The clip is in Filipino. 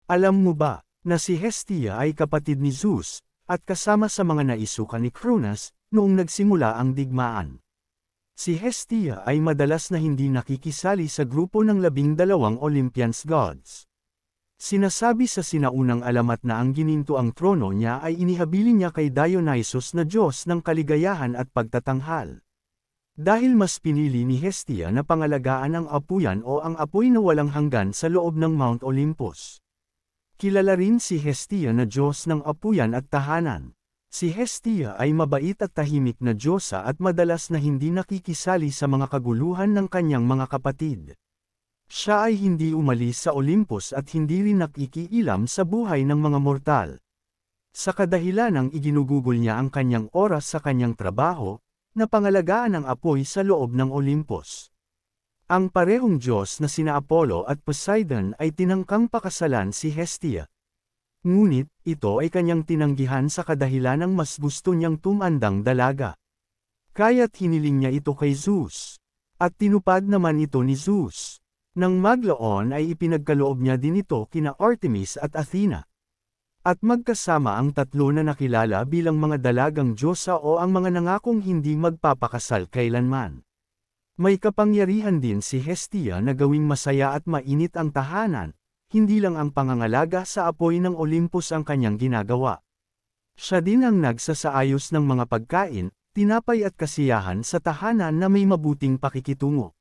Alam mo ba, na si Hestia ay kapatid ni Zeus, at kasama sa mga naisukan ni Cronus, noong nagsimula ang digmaan. Si Hestia ay madalas na hindi nakikisali sa grupo ng 12 Olympian gods. Sinasabi sa sinaunang alamat na ang gininto ang trono niya ay inihabilin niya kay Dionysus na Diyos ng kaligayahan at pagtatanghal. Dahil mas pinili ni Hestia na pangalagaan ang apuyan o ang apoy na walang hanggan sa loob ng Mount Olympus. Kilala rin si Hestia na Diyos ng apuyan at tahanan. Si Hestia ay mabait at tahimik na diyosa at madalas na hindi nakikisali sa mga kaguluhan ng kanyang mga kapatid. Siya ay hindi umalis sa Olympus at hindi rin nakikialam sa buhay ng mga mortal. Sa kadahilanang iginugugol niya ang kanyang oras sa kanyang trabaho, na pangalagaan ang apoy sa loob ng Olympus. Ang parehong Diyos na sina Apollo at Poseidon ay tinangkang pakasalan si Hestia. Ngunit, ito ay kanyang tinanggihan sa kadahilanang mas gusto niyang tumandang dalaga. Kaya't hiniling niya ito kay Zeus. At tinupad naman ito ni Zeus. Nang maglaon ay ipinagkaloob niya din ito kina Artemis at Athena. At magkasama ang tatlo na nakilala bilang mga dalagang diyosa o ang mga nangakong hindi magpapakasal kailanman. May kapangyarihan din si Hestia na gawing masaya at mainit ang tahanan, hindi lang ang pangangalaga sa apoy ng Olympus ang kanyang ginagawa. Siya din ang nagsasaayos ng mga pagkain, tinapay at kasiyahan sa tahanan na may mabuting pakikitungo.